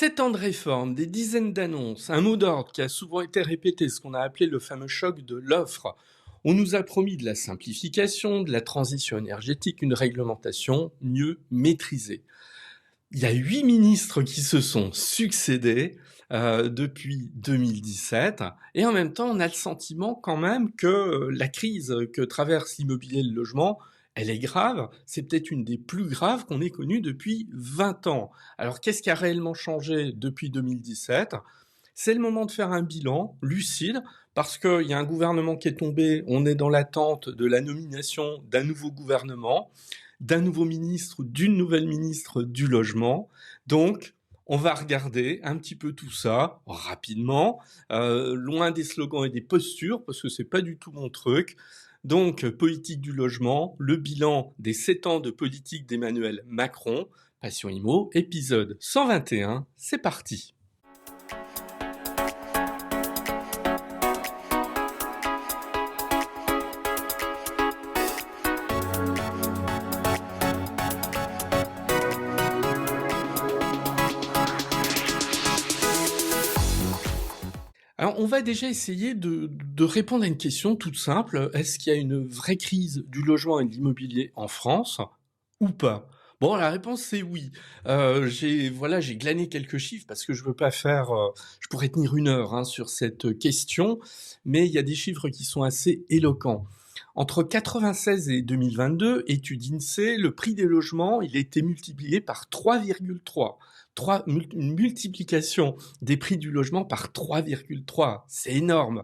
7 ans de réforme, des dizaines d'annonces, un mot d'ordre qui a souvent été répété, ce qu'on a appelé le fameux choc de l'offre. On nous a promis de la simplification, de la transition énergétique, une réglementation mieux maîtrisée. Il y a 8 ministres qui se sont succédés depuis 2017 et en même temps on a le sentiment quand même que la crise que traverse l'immobilier et le logement, elle est grave, c'est peut-être une des plus graves qu'on ait connues depuis 20 ans. Alors qu'est-ce qui a réellement changé depuis 2017 ? C'est le moment de faire un bilan lucide parce qu'il y a un gouvernement qui est tombé, on est dans l'attente de la nomination d'un nouveau gouvernement, d'un nouveau ministre ou d'une nouvelle ministre du logement. Donc, on va regarder un petit peu tout ça rapidement, loin des slogans et des postures, parce que c'est pas du tout mon truc. Donc, politique du logement, le bilan des 7 ans de politique d'Emmanuel Macron, Passion Immo, épisode 121, c'est parti. Alors, on va déjà essayer de répondre à une question toute simple. Est-ce qu'il y a une vraie crise du logement et de l'immobilier en France ou pas ? Bon, la réponse c'est oui. J'ai glané quelques chiffres parce que je veux pas faire, je pourrais tenir 1 heure sur cette question, mais il y a des chiffres qui sont assez éloquents. Entre 96 et 2022, étude INSEE, le prix des logements, il a été multiplié par 3,3. Une multiplication des prix du logement par 3,3. C'est énorme.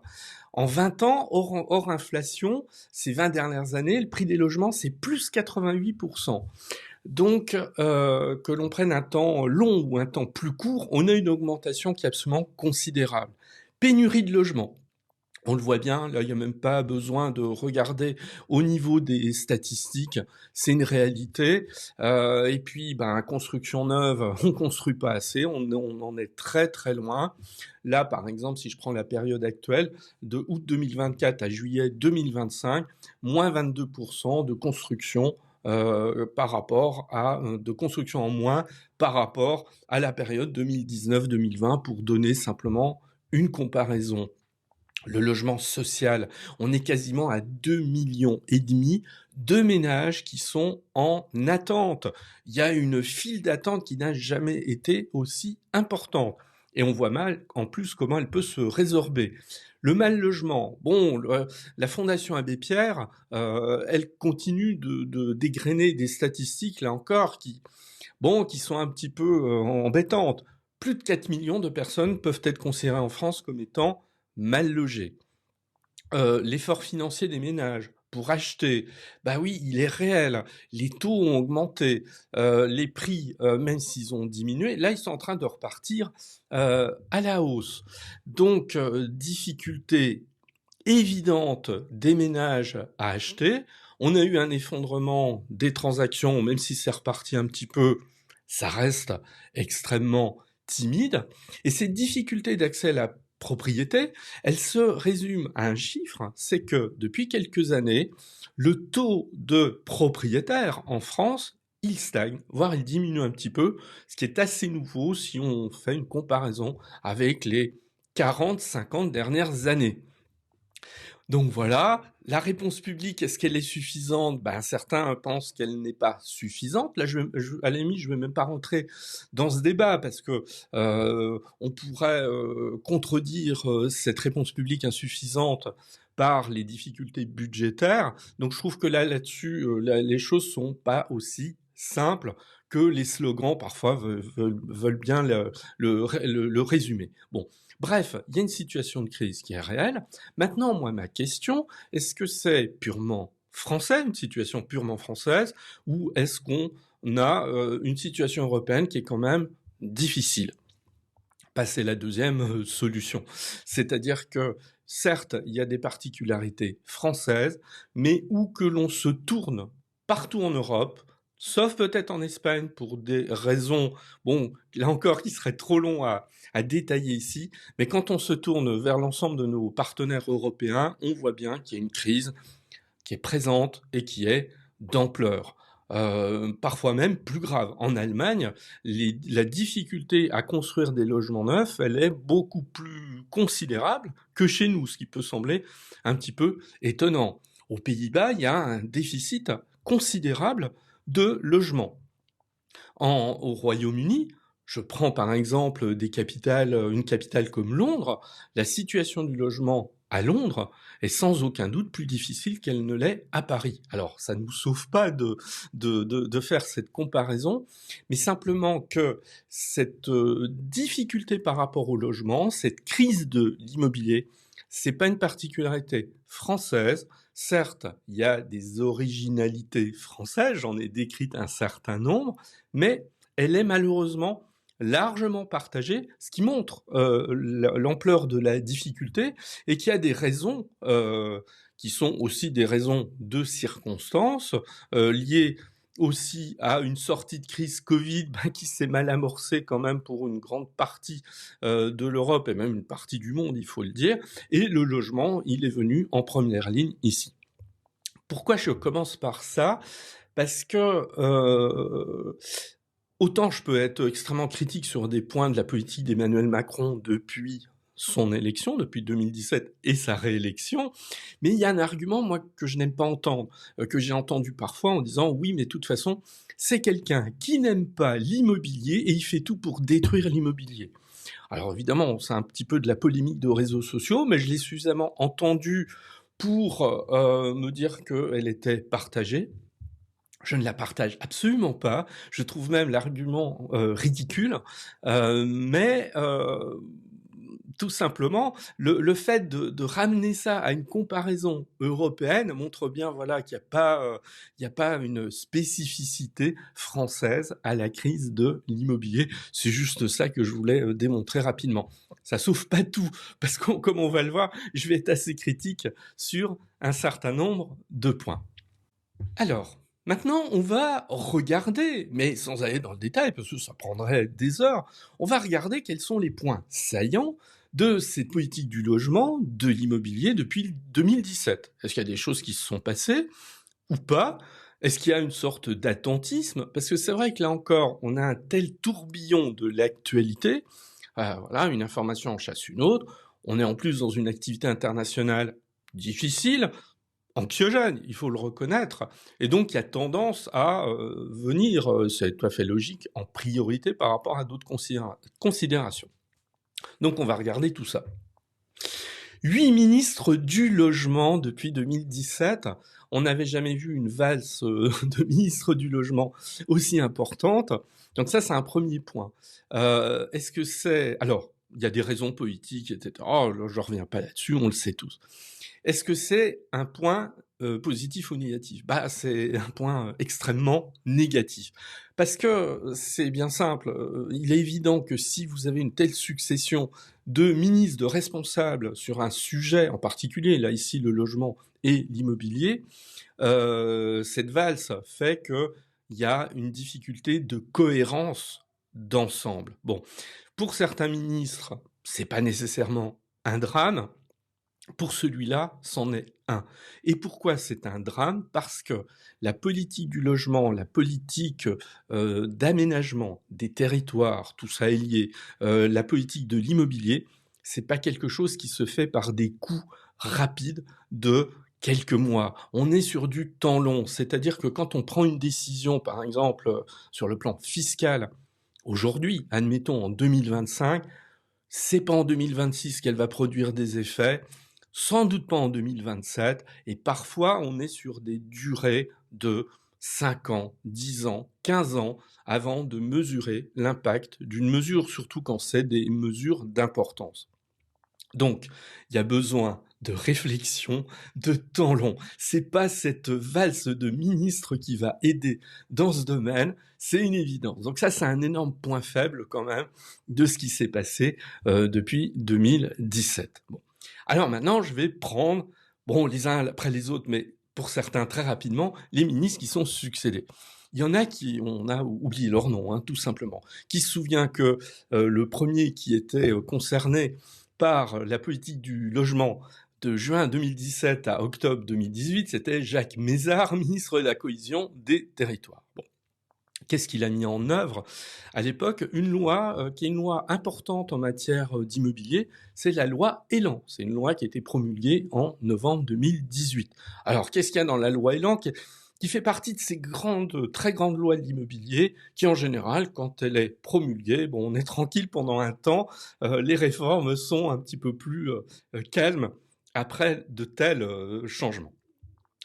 En 20 ans, hors inflation, ces 20 dernières années, le prix des logements, c'est plus 88%. Donc, que l'on prenne un temps long ou un temps plus court, on a une augmentation qui est absolument considérable. Pénurie de logements. On le voit bien, là, il n'y a même pas besoin de regarder au niveau des statistiques, c'est une réalité. Et puis, construction neuve, on construit pas assez, on en est très très loin. Là, par exemple, si je prends la période actuelle, de août 2024 à juillet 2025, moins 22% de construction de construction en moins par rapport à la période 2019-2020, pour donner simplement une comparaison. Le logement social, on est quasiment à 2,5 millions de ménages qui sont en attente. Il y a une file d'attente qui n'a jamais été aussi importante. Et on voit mal, en plus, comment elle peut se résorber. Le mal logement, la Fondation Abbé Pierre, elle continue de dégrainer des statistiques, là encore, qui sont un petit peu embêtantes. Plus de 4 millions de personnes peuvent être considérées en France comme étant mal logés. L'effort financier des ménages pour acheter, oui, il est réel. Les taux ont augmenté, les prix, même s'ils ont diminué, là, ils sont en train de repartir à la hausse. Donc, difficulté évidente des ménages à acheter. On a eu un effondrement des transactions, même si c'est reparti un petit peu, ça reste extrêmement timide. Et cette difficulté d'accès à la propriété, elle se résume à un chiffre, c'est que depuis quelques années, le taux de propriétaires en France, il stagne, voire il diminue un petit peu, ce qui est assez nouveau si on fait une comparaison avec les 40-50 dernières années. Donc voilà, la réponse publique, est-ce qu'elle est suffisante ? Certains pensent qu'elle n'est pas suffisante. Là, à la limite, je ne vais même pas rentrer dans ce débat parce que on pourrait contredire cette réponse publique insuffisante par les difficultés budgétaires. Donc je trouve que là-dessus, les choses sont pas aussi simples que les slogans parfois veulent bien le résumer. Bon. Bref, il y a une situation de crise qui est réelle. Maintenant, moi, ma question, est-ce que c'est purement français, une situation purement française, ou est-ce qu'on a une situation européenne qui est quand même difficile ? C'est la deuxième solution. C'est-à-dire que, certes, il y a des particularités françaises, mais où que l'on se tourne partout en Europe, sauf peut-être en Espagne pour des raisons, là encore, qui seraient trop longs à détailler ici, mais quand on se tourne vers l'ensemble de nos partenaires européens, on voit bien qu'il y a une crise qui est présente et qui est d'ampleur. parfois même plus grave. En Allemagne, la difficulté à construire des logements neufs, elle est beaucoup plus considérable que chez nous, ce qui peut sembler un petit peu étonnant. Aux Pays-Bas, il y a un déficit considérable de logements. Au Royaume-Uni, je prends par exemple une capitale comme Londres, la situation du logement à Londres est sans aucun doute plus difficile qu'elle ne l'est à Paris. Alors, ça ne nous sauve pas de faire cette comparaison, mais simplement que cette difficulté par rapport au logement, cette crise de l'immobilier, c'est pas une particularité française. Certes, il y a des originalités françaises, j'en ai décrite un certain nombre, mais elle est malheureusement largement partagée, ce qui montre l'ampleur de la difficulté et qu'il y a des raisons qui sont aussi des raisons de circonstances liées aussi à une sortie de crise Covid qui s'est mal amorcée quand même pour une grande partie de l'Europe et même une partie du monde, il faut le dire, et le logement, il est venu en première ligne ici. Pourquoi je commence par ça? Parce que autant je peux être extrêmement critique sur des points de la politique d'Emmanuel Macron depuis son élection, depuis 2017 et sa réélection, mais il y a un argument, moi, que je n'aime pas entendre, que j'ai entendu parfois en disant « oui, mais de toute façon, c'est quelqu'un qui n'aime pas l'immobilier et il fait tout pour détruire l'immobilier ». Alors évidemment, c'est un petit peu de la polémique de réseaux sociaux, mais je l'ai suffisamment entendu pour me dire qu'elle était partagée. Je ne la partage absolument pas. Je trouve même l'argument ridicule, mais tout simplement, le fait de ramener ça à une comparaison européenne montre bien voilà, qu'il n'y a pas une spécificité française à la crise de l'immobilier. C'est juste ça que je voulais démontrer rapidement. Ça sauve pas tout, parce que comme on va le voir, je vais être assez critique sur un certain nombre de points. Alors, maintenant, on va regarder, mais sans aller dans le détail, parce que ça prendrait des heures, on va regarder quels sont les points saillants de cette politique du logement, de l'immobilier depuis 2017. Est-ce qu'il y a des choses qui se sont passées ou pas? Est-ce qu'il y a une sorte d'attentisme? Parce que c'est vrai que là encore, on a un tel tourbillon de l'actualité, voilà, une information en chasse une autre, on est en plus dans une activité internationale difficile, anxiogène, il faut le reconnaître, et donc il y a tendance à venir, c'est tout à fait logique, en priorité par rapport à d'autres considérations. Donc on va regarder tout ça. 8 ministres du logement depuis 2017. On n'avait jamais vu une valse de ministres du logement aussi importante. Donc ça, c'est un premier point. Est-ce que c'est... Alors, il y a des raisons politiques, etc. Oh, je ne reviens pas là-dessus, on le sait tous. Est-ce que c'est un point positif ou négatif? C'est un point extrêmement négatif. Parce que c'est bien simple, il est évident que si vous avez une telle succession de ministres, de responsables sur un sujet en particulier, là ici le logement et l'immobilier, cette valse fait qu'il y a une difficulté de cohérence d'ensemble. Bon, pour certains ministres, c'est pas nécessairement un drame. Pour celui-là, c'en est un. Et pourquoi c'est un drame? Parce que la politique du logement, la politique d'aménagement des territoires, tout ça est lié, la politique de l'immobilier, c'est pas quelque chose qui se fait par des coups rapides de quelques mois. On est sur du temps long, c'est-à-dire que quand on prend une décision, par exemple, sur le plan fiscal, aujourd'hui, admettons en 2025, c'est pas en 2026 qu'elle va produire des effets, sans doute pas en 2027, et parfois on est sur des durées de 5 ans, 10 ans, 15 ans avant de mesurer l'impact d'une mesure, surtout quand c'est des mesures d'importance. Donc, il y a besoin de réflexion, de temps long. C'est pas cette valse de ministres qui va aider dans ce domaine, c'est une évidence. Donc ça, c'est un énorme point faible quand même de ce qui s'est passé depuis 2017. Bon. Alors maintenant, je vais prendre, les uns après les autres, mais pour certains très rapidement, les ministres qui sont succédés. Il y en a qui, on a oublié leur nom, tout simplement. Qui se souvient que le premier qui était concerné par la politique du logement de juin 2017 à octobre 2018, c'était Jacques Mézard, ministre de la Cohésion des Territoires. Bon. Qu'est-ce qu'il a mis en œuvre à l'époque? Une loi qui est une loi importante en matière d'immobilier, c'est la loi Elan. C'est une loi qui a été promulguée en novembre 2018. Alors, qu'est-ce qu'il y a dans la loi Elan qui fait partie de ces très grandes lois de l'immobilier qui, en général, quand elle est promulguée, bon, on est tranquille pendant un temps, les réformes sont un petit peu plus calmes après de tels changements.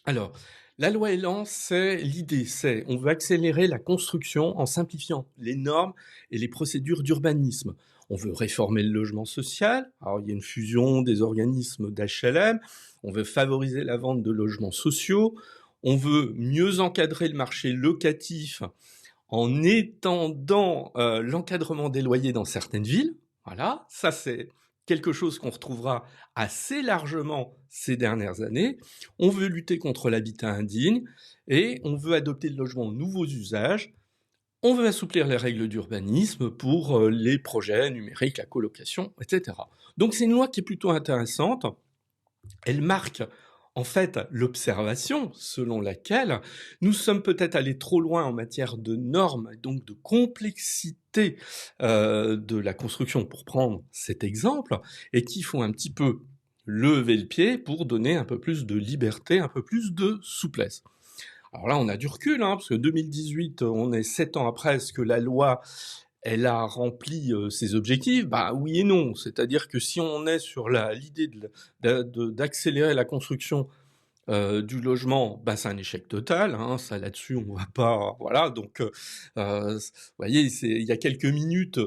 Alors, la loi Elan, l'idée, c'est on veut accélérer la construction en simplifiant les normes et les procédures d'urbanisme. On veut réformer le logement social. Alors, il y a une fusion des organismes d'HLM. On veut favoriser la vente de logements sociaux. On veut mieux encadrer le marché locatif en étendant l'encadrement des loyers dans certaines villes. Voilà, ça c'est quelque chose qu'on retrouvera assez largement ces dernières années. On veut lutter contre l'habitat indigne et on veut adopter le logement aux nouveaux usages. On veut assouplir les règles d'urbanisme pour les projets numériques, la colocation, etc. Donc c'est une loi qui est plutôt intéressante. Elle marque en fait l'observation selon laquelle nous sommes peut-être allés trop loin en matière de normes, et donc de complexité de la construction, pour prendre cet exemple, et qu'il faut un petit peu lever le pied pour donner un peu plus de liberté, un peu plus de souplesse. Alors là, on a du recul, parce que 2018, on est 7 ans après, est-ce que la loi elle a rempli ses objectifs? Bah oui et non. C'est-à-dire que si on est sur l'idée d'accélérer la construction du logement, bah c'est un échec total. Ça là-dessus, on va pas. Voilà. Donc, vous voyez, il y a quelques minutes,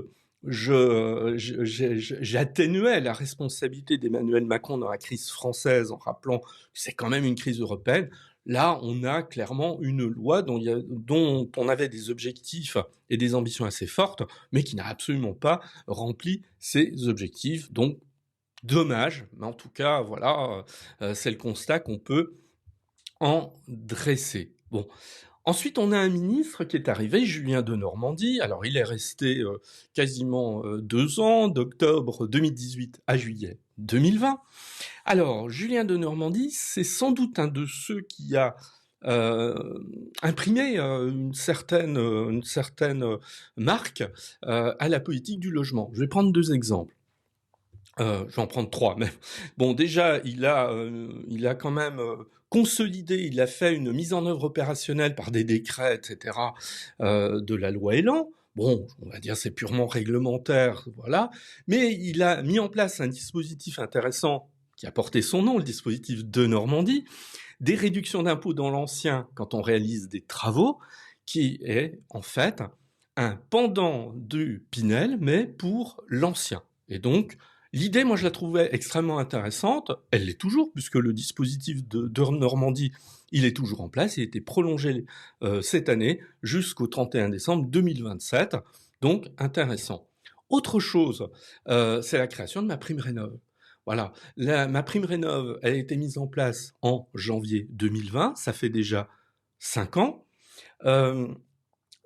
j'atténuais la responsabilité d'Emmanuel Macron dans la crise française en rappelant que c'est quand même une crise européenne. Là, on a clairement une loi dont on avait des objectifs et des ambitions assez fortes, mais qui n'a absolument pas rempli ses objectifs. Donc, dommage, mais en tout cas, voilà, c'est le constat qu'on peut en dresser. Bon. Ensuite, on a un ministre qui est arrivé, Julien Denormandie. Alors, il est resté quasiment 2 ans, d'octobre 2018 à juillet 2020. Alors, Julien Denormandie, c'est sans doute un de ceux qui a imprimé une certaine marque à la politique du logement. Je vais prendre 2 exemples. Je vais en prendre 3 même. Bon, déjà, il a quand même consolidé, il a fait une mise en œuvre opérationnelle par des décrets, etc., de la loi Elan. Bon, on va dire c'est purement réglementaire, voilà. Mais il a mis en place un dispositif intéressant qui a porté son nom, le dispositif Denormandie, des réductions d'impôts dans l'ancien quand on réalise des travaux, qui est en fait un pendant du Pinel, mais pour l'ancien. Et donc, l'idée, moi, je la trouvais extrêmement intéressante. Elle l'est toujours, puisque le dispositif de Normandie, il est toujours en place. Il a été prolongé cette année jusqu'au 31 décembre 2027. Donc, intéressant. Autre chose, c'est la création de ma prime rénov'. Voilà, ma prime rénov', elle a été mise en place en janvier 2020. Ça fait déjà 5 ans.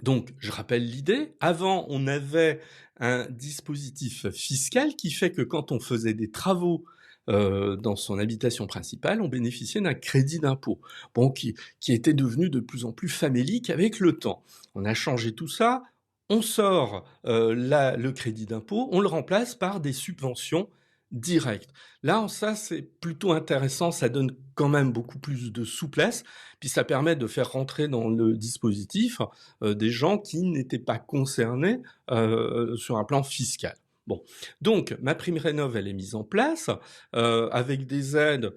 Donc, je rappelle l'idée. Avant, on avait un dispositif fiscal qui fait que quand on faisait des travaux dans son habitation principale, on bénéficiait d'un crédit d'impôt, bon, qui était devenu de plus en plus famélique avec le temps. On a changé tout ça. On sort le crédit d'impôt, on le remplace par des subventions directes. Là, ça, c'est plutôt intéressant, ça donne quand même beaucoup plus de souplesse, puis ça permet de faire rentrer dans le dispositif des gens qui n'étaient pas concernés sur un plan fiscal. Bon, donc ma prime rénov', elle est mise en place avec des aides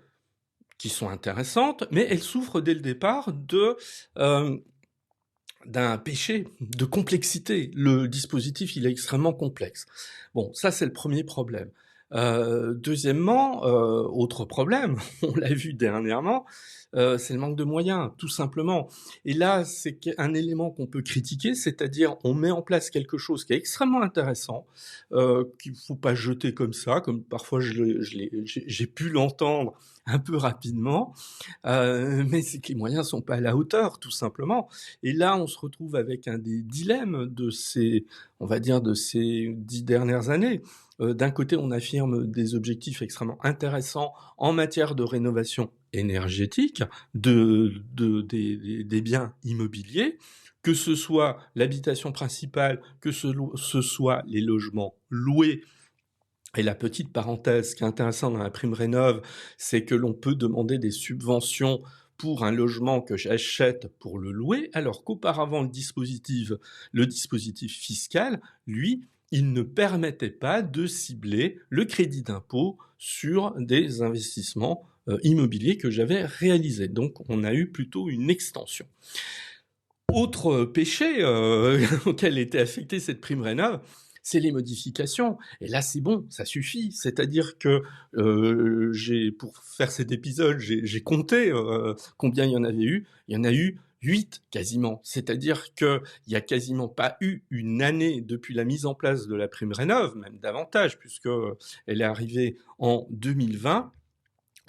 qui sont intéressantes, mais elle souffre dès le départ d'un péché de complexité. Le dispositif, il est extrêmement complexe. Bon, ça c'est le premier problème. Deuxièmement, autre problème, on l'a vu dernièrement, c'est le manque de moyens, tout simplement. Et là, c'est un élément qu'on peut critiquer, c'est-à-dire on met en place quelque chose qui est extrêmement intéressant, qu'il ne faut pas jeter comme ça, comme parfois j'ai pu l'entendre un peu rapidement, mais c'est que les moyens sont pas à la hauteur, tout simplement. Et là, on se retrouve avec un des dilemmes de ces, on va dire, de ces 10 dernières années. D'un côté, on affirme des objectifs extrêmement intéressants en matière de rénovation énergétique des biens immobiliers, que ce soit l'habitation principale, que ce soit les logements loués. Et la petite parenthèse qui est intéressante dans la prime rénov', c'est que l'on peut demander des subventions pour un logement que j'achète pour le louer, alors qu'auparavant le dispositif fiscal, lui, il ne permettait pas de cibler le crédit d'impôt sur des investissements immobiliers que j'avais réalisés. Donc on a eu plutôt une extension. Autre péché auquel était affectée cette prime rénov', c'est les modifications. Et là, c'est bon, ça suffit. C'est-à-dire que pour faire cet épisode, j'ai compté combien il y en avait eu. Il y en a eu 8 quasiment. C'est-à-dire qu'il n'y a quasiment pas eu une année depuis la mise en place de la prime rénov', même davantage, puisque elle est arrivée en 2020.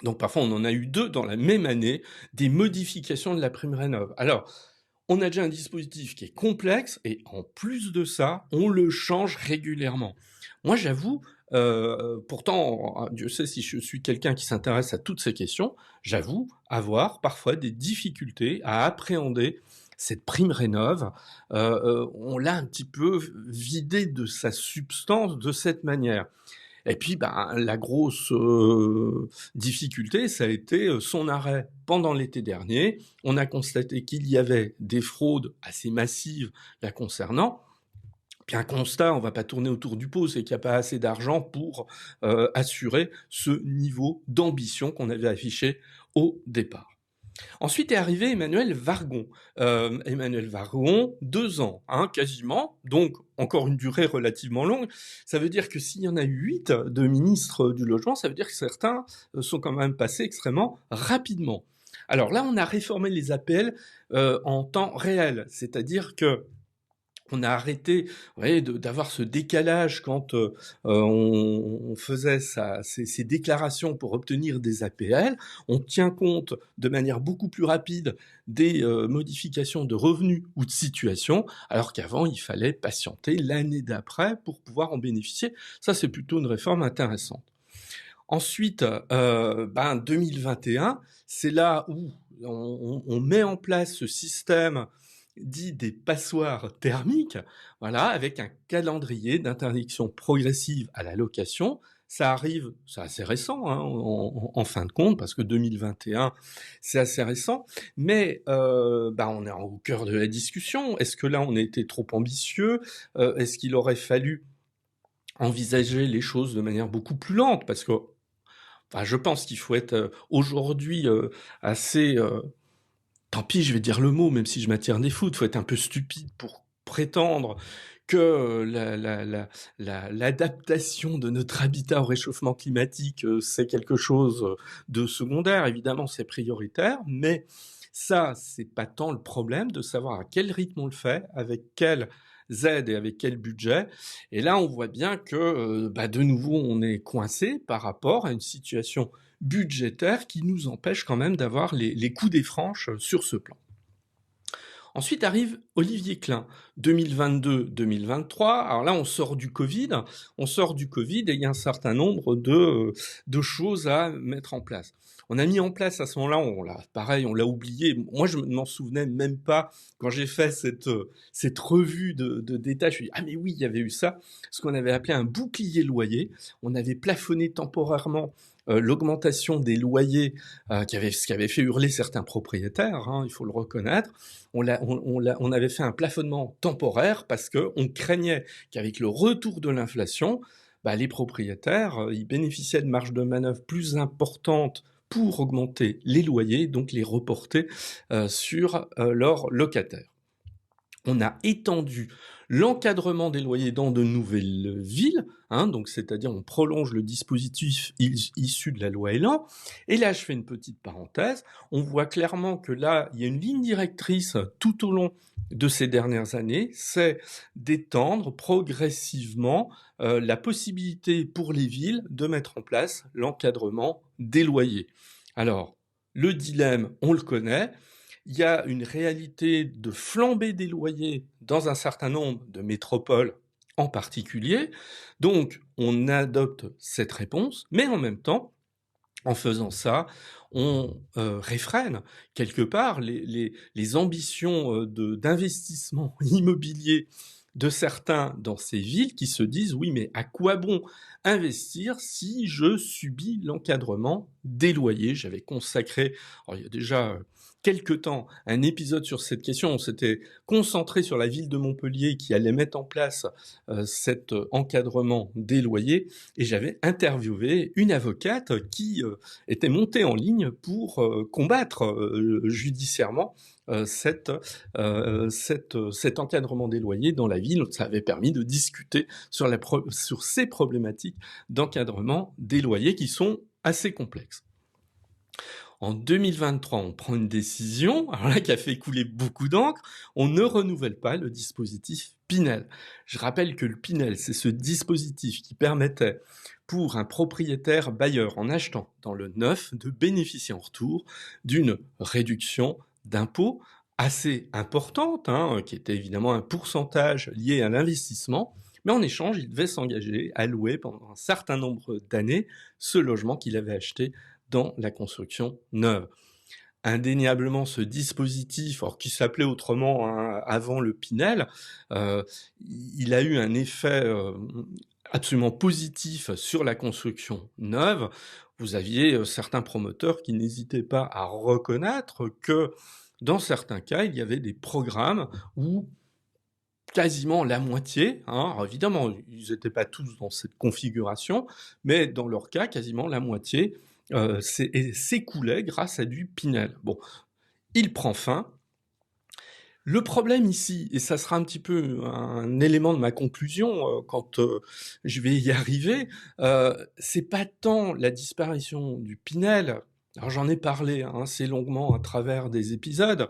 Donc parfois, on en a eu 2 dans la même année, des modifications de la prime rénov'. Alors, on a déjà un dispositif qui est complexe et en plus de ça, on le change régulièrement. Moi, j'avoue, pourtant, Dieu sait si je suis quelqu'un qui s'intéresse à toutes ces questions, j'avoue avoir parfois des difficultés à appréhender cette prime rénov'. On l'a un petit peu vidée de sa substance de cette manière. Et puis, la grosse difficulté, ça a été son arrêt pendant l'été dernier. On a constaté qu'il y avait des fraudes assez massives la concernant. Puis un constat, on ne va pas tourner autour du pot, c'est qu'il n'y a pas assez d'argent pour assurer ce niveau d'ambition qu'on avait affiché au départ. Ensuite est arrivé Emmanuel Vargon. Emmanuel Vargon, 2 ans, quasiment, donc encore une durée relativement longue. Ça veut dire que s'il y en a 8 de ministres du logement, ça veut dire que certains sont quand même passés extrêmement rapidement. Alors là, on a réformé les APL en temps réel, c'est-à-dire que on a arrêté d'avoir ce décalage quand on faisait ces déclarations pour obtenir des APL. On tient compte de manière beaucoup plus rapide des modifications de revenus ou de situation, alors qu'avant, il fallait patienter l'année d'après pour pouvoir en bénéficier. Ça, c'est plutôt une réforme intéressante. Ensuite, 2021, c'est là où on met en place ce système dit des passoires thermiques, voilà, avec un calendrier d'interdiction progressive à la location. Ça arrive, c'est assez récent en fin de compte, parce que 2021, c'est assez récent, mais on est au cœur de la discussion. Est-ce que là, on a été trop ambitieux? Est-ce qu'il aurait fallu envisager les choses de manière beaucoup plus lente? Parce que je pense qu'il faut être aujourd'hui assez... tant pis, je vais dire le mot, même si je m'attire des foudres, il faut être un peu stupide pour prétendre que l'adaptation de notre habitat au réchauffement climatique, c'est quelque chose de secondaire. Évidemment, c'est prioritaire, mais ça, c'est pas tant le problème de savoir à quel rythme on le fait, avec quelles aides et avec quel budget. Et là, on voit bien que, de nouveau, on est coincé par rapport à une situation budgétaire qui nous empêche quand même d'avoir les coups des franches sur ce plan. Ensuite arrive Olivier Klein, 2022-2023. Alors là, on sort du Covid et il y a un certain nombre de choses à mettre en place. On a mis en place à ce moment-là, on l'a oublié. Moi, je ne m'en souvenais même pas quand j'ai fait cette revue de détails. Je me suis dit, ah mais oui, il y avait eu ça, ce qu'on avait appelé un bouclier loyer. On avait plafonné temporairement l'augmentation des loyers, ce qui avait fait hurler certains propriétaires, il faut le reconnaître. On avait fait un plafonnement temporaire parce qu'on craignait qu'avec le retour de l'inflation, les propriétaires ils bénéficiaient de marges de manœuvre plus importantes pour augmenter les loyers, donc les reporter sur leurs locataires. On a étendu l'encadrement des loyers dans de nouvelles villes, donc c'est-à-dire on prolonge le dispositif issu de la loi Elan. Et là, je fais une petite parenthèse. On voit clairement que là, il y a une ligne directrice tout au long de ces dernières années, c'est d'étendre progressivement la possibilité pour les villes de mettre en place l'encadrement des loyers. Alors, le dilemme, on le connaît. Il y a une réalité de flambée des loyers dans un certain nombre de métropoles en particulier. Donc, on adopte cette réponse, mais en même temps, en faisant ça, on réfrène quelque part les ambitions d'investissement immobilier de certains dans ces villes qui se disent oui, mais à quoi bon investir si je subis l'encadrement des loyers? J'avais consacré, alors il y a déjà quelque temps, un épisode sur cette question. On s'était concentré sur la ville de Montpellier qui allait mettre en place cet encadrement des loyers, et j'avais interviewé une avocate qui était montée en ligne pour combattre judiciairement cet encadrement des loyers dans la ville. Ça avait permis de discuter sur ces problématiques d'encadrement des loyers qui sont assez complexes. En 2023, on prend une décision, alors là, qui a fait couler beaucoup d'encre. On ne renouvelle pas le dispositif Pinel. Je rappelle que le Pinel, c'est ce dispositif qui permettait pour un propriétaire bailleur en achetant dans le neuf de bénéficier en retour d'une réduction d'impôt assez importante, qui était évidemment un pourcentage lié à l'investissement, mais en échange, il devait s'engager à louer pendant un certain nombre d'années ce logement qu'il avait acheté dans la construction neuve. Indéniablement, ce dispositif, alors qui s'appelait autrement avant le Pinel, il a eu un effet absolument positif sur la construction neuve. Vous aviez certains promoteurs qui n'hésitaient pas à reconnaître que dans certains cas, il y avait des programmes où quasiment la moitié, alors évidemment, ils n'étaient pas tous dans cette configuration, mais dans leur cas, quasiment la moitié s'écoulait grâce à du Pinel. Bon, il prend fin. Le problème ici, et ça sera un petit peu un élément de ma conclusion quand je vais y arriver, c'est pas tant la disparition du Pinel, alors j'en ai parlé assez longuement à travers des épisodes,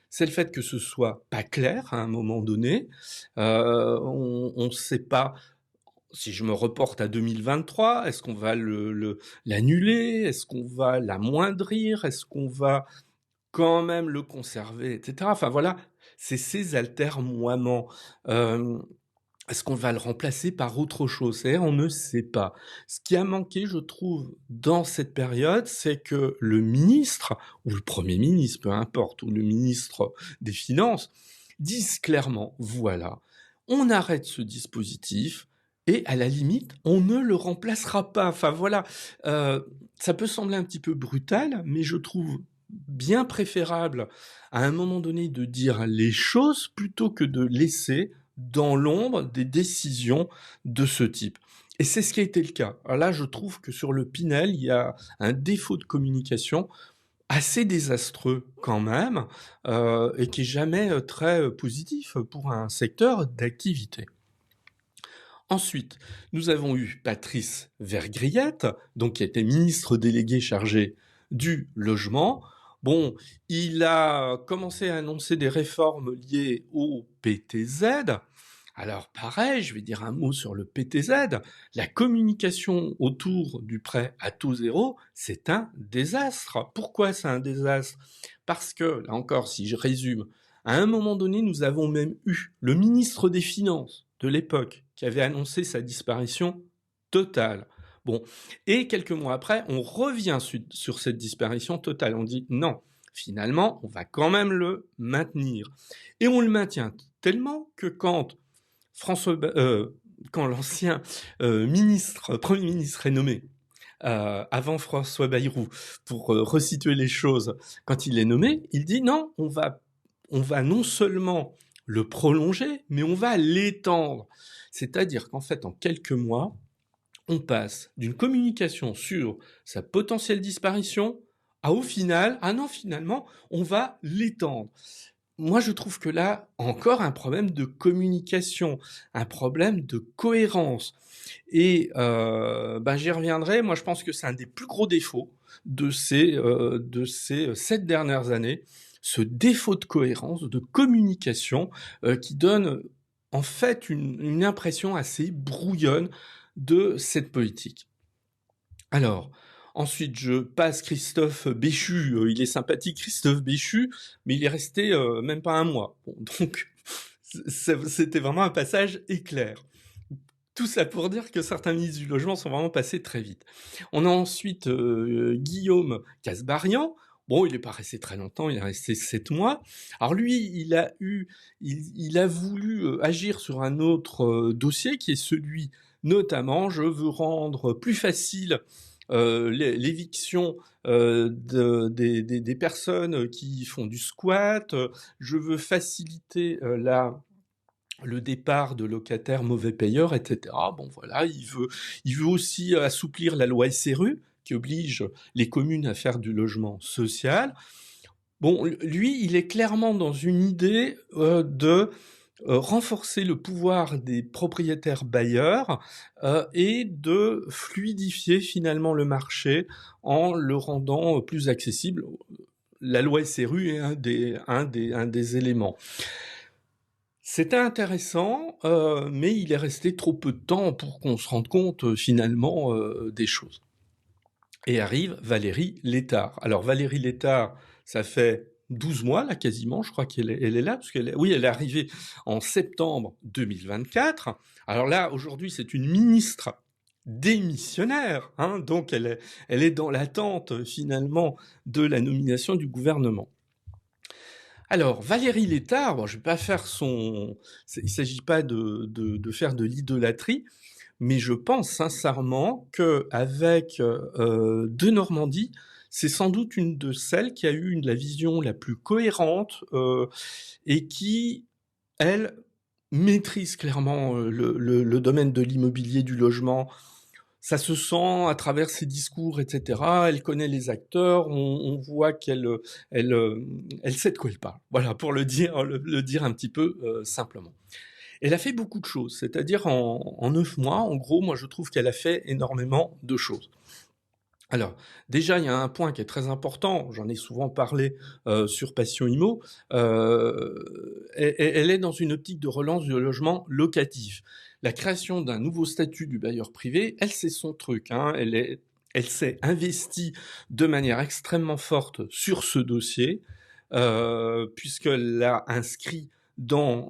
c'est le fait que ce soit pas clair à un moment donné, on ne sait pas. Si je me reporte à 2023, est-ce qu'on va l'annuler? Est-ce qu'on va l'amoindrir? Est-ce qu'on va quand même le conserver, etc. Enfin voilà, c'est ces atermoiements. Est-ce qu'on va le remplacer par autre chose? C'est-à-dire, on ne sait pas. Ce qui a manqué, je trouve, dans cette période, c'est que le ministre, ou le Premier ministre, peu importe, ou le ministre des Finances, disent clairement, voilà, on arrête ce dispositif, et à la limite, on ne le remplacera pas. Enfin voilà, ça peut sembler un petit peu brutal, mais je trouve bien préférable à un moment donné de dire les choses plutôt que de laisser dans l'ombre des décisions de ce type. Et c'est ce qui a été le cas. Alors là, je trouve que sur le Pinel, il y a un défaut de communication assez désastreux quand même, et qui est jamais très positif pour un secteur d'activité. Ensuite, nous avons eu Patrice Vergriete, donc qui était ministre délégué chargé du logement. Bon, il a commencé à annoncer des réformes liées au PTZ. Alors pareil, je vais dire un mot sur le PTZ. La communication autour du prêt à taux zéro, c'est un désastre. Pourquoi c'est un désastre? Parce que, là encore, si je résume, à un moment donné, nous avons même eu le ministre des Finances de l'époque qui avait annoncé sa disparition totale. Bon, et quelques mois après, on revient sur cette disparition totale. On dit non, finalement, on va quand même le maintenir. Et on le maintient tellement que quand l'ancien Premier ministre est nommé, avant François Bayrou, pour resituer les choses, quand il est nommé, il dit non, on va non seulement le prolonger, mais on va l'étendre. C'est-à-dire qu'en fait, en quelques mois, on passe d'une communication sur sa potentielle disparition à au final, ah non, finalement, on va l'étendre. Moi, je trouve que là, encore un problème de communication, un problème de cohérence. Et j'y reviendrai. Moi, je pense que c'est un des plus gros défauts de ces 7 dernières années, ce défaut de cohérence, de communication, qui donne en fait une impression assez brouillonne de cette politique. Alors, ensuite, je passe Christophe Béchu. Il est sympathique, Christophe Béchu, mais il est resté même pas un mois. Bon, donc, c'était vraiment un passage éclair. Tout ça pour dire que certains ministres du logement sont vraiment passés très vite. On a ensuite Guillaume Kasbarian. Bon, il n'est pas resté très longtemps, il est resté 7 mois. Alors lui, il a voulu agir sur un autre dossier qui est celui, notamment, je veux rendre plus facile l'éviction des personnes qui font du squat. Je veux faciliter le départ de locataires mauvais payeurs, etc. Bon, voilà, il veut aussi assouplir la loi SRU, qui oblige les communes à faire du logement social. Bon, lui, il est clairement dans une idée de renforcer le pouvoir des propriétaires bailleurs et de fluidifier finalement le marché en le rendant plus accessible. La loi SRU est un des éléments. C'était intéressant, mais il est resté trop peu de temps pour qu'on se rende compte finalement des choses. Et arrive Valérie Létard. Alors Valérie Létard, ça fait 12 mois là quasiment, je crois qu'elle est là, parce oui, elle est arrivée en septembre 2024. Alors là, aujourd'hui, c'est une ministre démissionnaire, hein, donc elle est dans l'attente finalement de la nomination du gouvernement. Alors, Valérie Létard, bon, je ne vais pas faire il ne s'agit pas de faire de l'idolâtrie, mais je pense sincèrement qu'avec De Normandie, c'est sans doute une de celles qui a eu la vision la plus cohérente et qui, elle, maîtrise clairement le domaine de l'immobilier, du logement. Ça se sent à travers ses discours, etc. Elle connaît les acteurs, on voit elle sait de quoi elle parle. Voilà, pour le dire un petit peu simplement. Elle a fait beaucoup de choses, c'est-à-dire en 9 mois, en gros, moi je trouve qu'elle a fait énormément de choses. Alors, déjà, il y a un point qui est très important, j'en ai souvent parlé sur Passion Immo, elle est dans une optique de relance du logement locatif. La création d'un nouveau statut du bailleur privé, elle, c'est son truc, hein, elle s'est investie de manière extrêmement forte sur ce dossier, puisqu'elle l'a inscrit dans,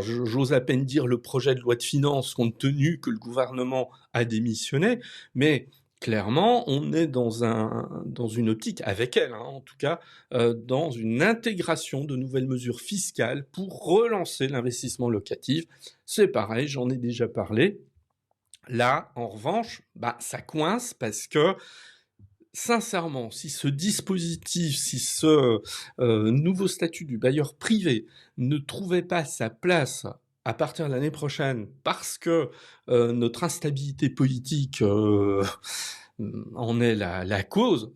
j'ose à peine dire le projet de loi de finances, compte tenu que le gouvernement a démissionné, mais clairement, on est dans une optique, avec elle, hein, en tout cas, dans une intégration de nouvelles mesures fiscales pour relancer l'investissement locatif. C'est pareil, j'en ai déjà parlé. Là, en revanche, ça coince parce que, sincèrement, si ce dispositif, si ce nouveau statut du bailleur privé ne trouvait pas sa place à partir de l'année prochaine, parce que notre instabilité politique en est la cause,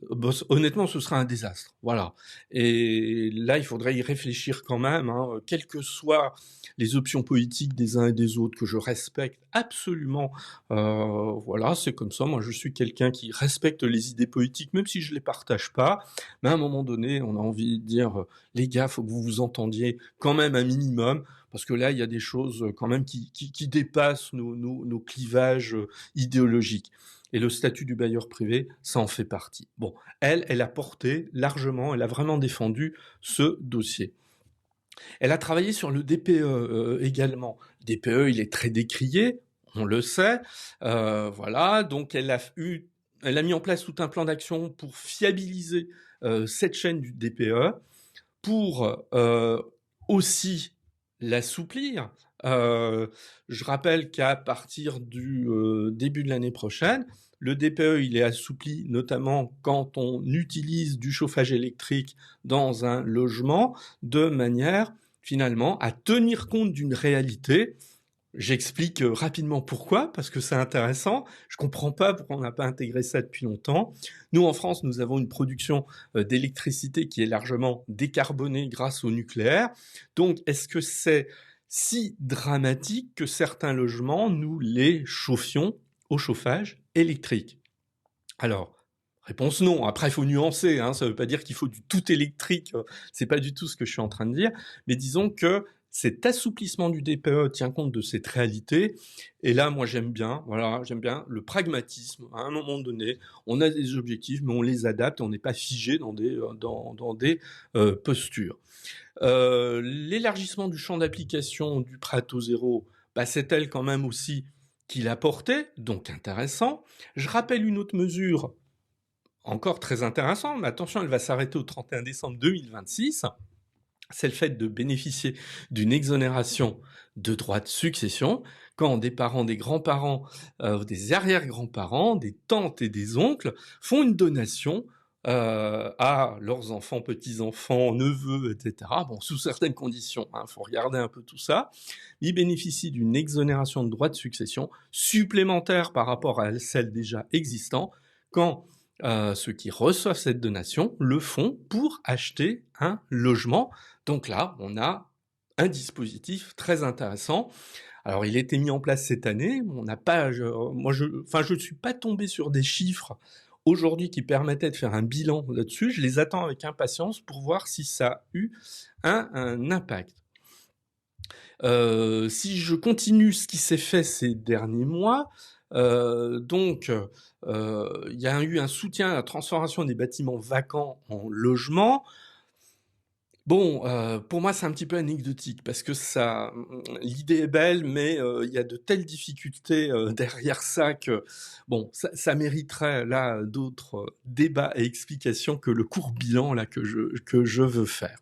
honnêtement, ce sera un désastre. Voilà. Et là, il faudrait y réfléchir quand même, hein, quelles que soient les options politiques des uns et des autres, que je respecte absolument. Voilà, c'est comme ça. Moi, je suis quelqu'un qui respecte les idées politiques, même si je les partage pas. Mais à un moment donné, on a envie de dire, les gars, faut que vous vous entendiez quand même un minimum, parce que là, il y a des choses quand même qui dépassent nos clivages idéologiques. Et le statut du bailleur privé, ça en fait partie. Bon, elle a porté largement, elle a vraiment défendu ce dossier. Elle a travaillé sur le DPE également. Le DPE, il est très décrié, on le sait. Voilà, donc elle a mis en place tout un plan d'action pour fiabiliser cette chaîne du DPE, pour aussi l'assouplir. Je rappelle qu'à partir du début de l'année prochaine, le DPE, il est assoupli notamment quand on utilise du chauffage électrique dans un logement, de manière finalement à tenir compte d'une réalité. J'explique rapidement pourquoi, parce que c'est intéressant. Je comprends pas pourquoi on n'a pas intégré ça depuis longtemps. Nous, en France, nous avons une production d'électricité qui est largement décarbonée grâce au nucléaire. Donc, est-ce que c'est si dramatique que certains logements, nous les chauffions au chauffage électrique? Alors, réponse non. Après, il faut nuancer, hein. Ça ne veut pas dire qu'il faut du tout électrique. C'est pas du tout ce que je suis en train de dire. Mais disons que cet assouplissement du DPE tient compte de cette réalité. Et là, moi, j'aime bien le pragmatisme. À un moment donné, on a des objectifs, mais on les adapte. On n'est pas figé dans des postures. L'élargissement du champ d'application du prêt à taux zéro, bah, c'est elle quand même aussi qui l'a portée, donc intéressant. Je rappelle une autre mesure, encore très intéressante, mais attention, elle va s'arrêter au 31 décembre 2026. C'est le fait de bénéficier d'une exonération de droits de succession quand des parents, des grands-parents, des arrière-grands-parents, des tantes et des oncles font une donation à leurs enfants, petits-enfants, neveux, etc. Bon, sous certaines conditions, il faut regarder un peu tout ça. Ils bénéficient d'une exonération de droits de succession supplémentaire par rapport à celle déjà existante quand ceux qui reçoivent cette donation le font pour acheter un logement. Donc là, on a un dispositif très intéressant. Alors, il a été mis en place cette année. On n'a pas, je ne suis pas tombé sur des chiffres aujourd'hui qui permettaient de faire un bilan là-dessus. Je les attends avec impatience pour voir si ça a eu un impact. Si je continue ce qui s'est fait ces derniers mois, donc il y a eu un soutien à la transformation des bâtiments vacants en logements. Bon, pour moi, c'est un petit peu anecdotique parce que ça, l'idée est belle, mais il y a de telles difficultés derrière ça que, bon, ça mériterait là d'autres débats et explications que le court bilan là que je veux faire.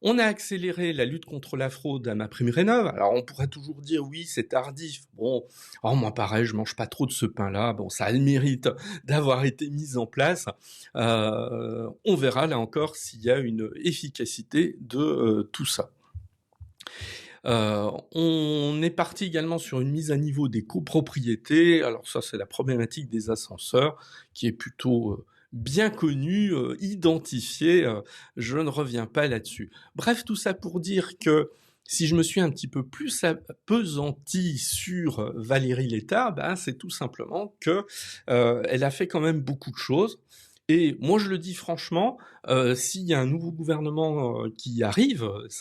On a accéléré la lutte contre la fraude à MaPrimeRénov'. Alors on pourrait toujours dire oui, c'est tardif. Bon, oh, moi pareil, je mange pas trop de ce pain-là. Bon, ça a le mérite d'avoir été mis en place. On verra là encore s'il y a une efficacité de tout ça. On est parti également sur une mise à niveau des copropriétés. Alors ça, c'est la problématique des ascenseurs qui est plutôt bien connue, identifiée. Je ne reviens pas là-dessus. Bref, tout ça pour dire que si je me suis un petit peu plus appesanti sur Valérie Létard, ben, c'est tout simplement que elle a fait quand même beaucoup de choses. Et moi, je le dis franchement, s'il y a un nouveau gouvernement qui arrive, il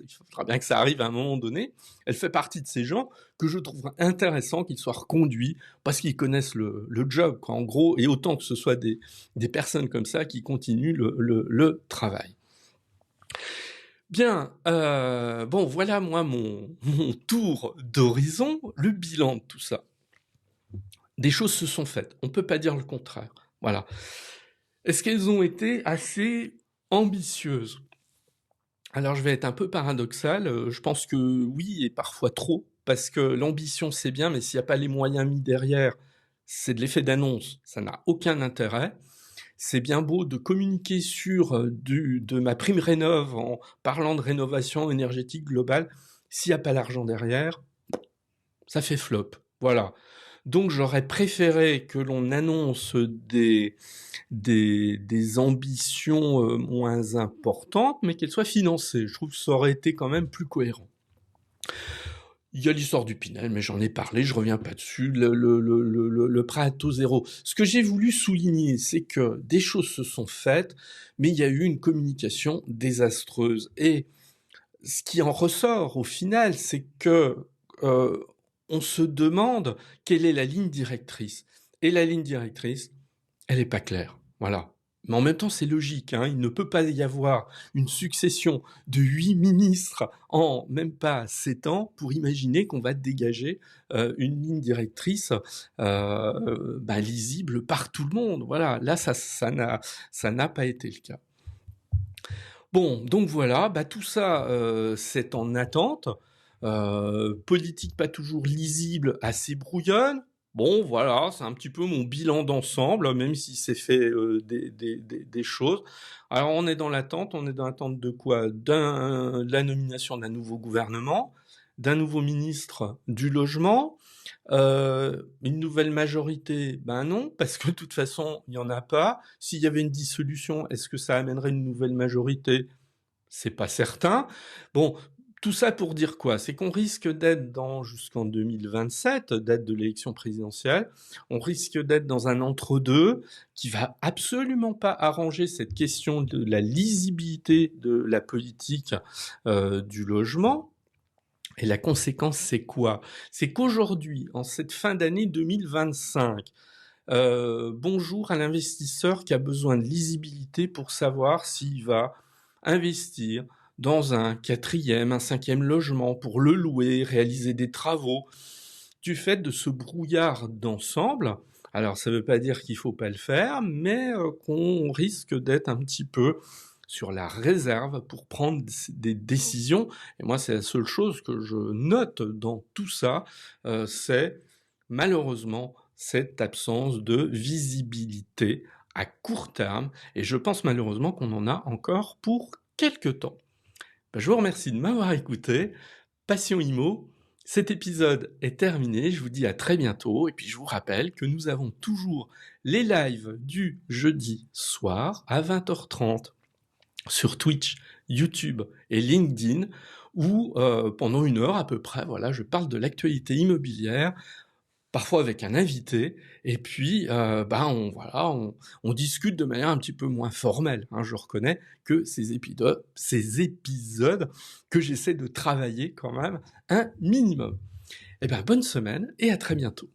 faudra bien que ça arrive à un moment donné. Elle fait partie de ces gens que je trouve intéressant qu'ils soient reconduits parce qu'ils connaissent le job, quoi, en gros, et autant que ce soit des personnes comme ça qui continuent le travail. Bien, bon, voilà moi mon tour d'horizon, le bilan de tout ça. Des choses se sont faites, on ne peut pas dire le contraire. Voilà. Est-ce qu'elles ont été assez ambitieuses? Alors je vais être un peu paradoxal, je pense que oui et parfois trop, parce que l'ambition c'est bien, mais s'il n'y a pas les moyens mis derrière, c'est de l'effet d'annonce, ça n'a aucun intérêt. C'est bien beau de communiquer sur de MaPrimeRénov' en parlant de rénovation énergétique globale, s'il n'y a pas l'argent derrière, ça fait flop. Voilà. Donc j'aurais préféré que l'on annonce des ambitions moins importantes, mais qu'elles soient financées. Je trouve que ça aurait été quand même plus cohérent. Il y a l'histoire du Pinel, mais j'en ai parlé, je reviens pas dessus, le prêt à taux zéro. Ce que j'ai voulu souligner, c'est que des choses se sont faites, mais il y a eu une communication désastreuse. Et ce qui en ressort au final, c'est que on se demande quelle est la ligne directrice. Et la ligne directrice, elle n'est pas claire. Voilà. Mais en même temps, c'est logique. Il ne peut pas y avoir une succession de 8 ministres en même pas 7 ans pour imaginer qu'on va dégager une ligne directrice lisible par tout le monde. Voilà. Là, ça n'a pas été le cas. Bon, donc voilà, tout ça, c'est en attente. Politique pas toujours lisible, assez brouillonne. Bon, voilà, c'est un petit peu mon bilan d'ensemble, même si c'est fait des choses. Alors, on est dans l'attente de quoi? De la nomination d'un nouveau gouvernement, d'un nouveau ministre du logement, une nouvelle majorité, ben non, parce que de toute façon, il n'y en a pas. S'il y avait une dissolution, est-ce que ça amènerait une nouvelle majorité? C'est pas certain. Bon, tout ça pour dire quoi? C'est qu'on risque d'être jusqu'en 2027, date de l'élection présidentielle, on risque d'être dans un entre-deux qui va absolument pas arranger cette question de la lisibilité de la politique du logement. Et la conséquence, c'est quoi? C'est qu'aujourd'hui, en cette fin d'année 2025, bonjour à l'investisseur qui a besoin de lisibilité pour savoir s'il va investir dans un quatrième, un cinquième logement pour le louer, réaliser des travaux. Du fait de ce brouillard d'ensemble, alors ça ne veut pas dire qu'il ne faut pas le faire, mais qu'on risque d'être un petit peu sur la réserve pour prendre des décisions. Et moi, c'est la seule chose que je note dans tout ça, c'est malheureusement cette absence de visibilité à court terme. Et je pense malheureusement qu'on en a encore pour quelques temps. Ben, je vous remercie de m'avoir écouté. Passion Imo, cet épisode est terminé, je vous dis à très bientôt, et puis je vous rappelle que nous avons toujours les lives du jeudi soir à 20h30 sur Twitch, YouTube et LinkedIn, où pendant 1 heure à peu près, voilà, je parle de l'actualité immobilière, parfois avec un invité, et puis on discute de manière un petit peu moins formelle. Hein, je reconnais que ces épisodes que j'essaie de travailler quand même un minimum. Eh bien, bonne semaine et à très bientôt.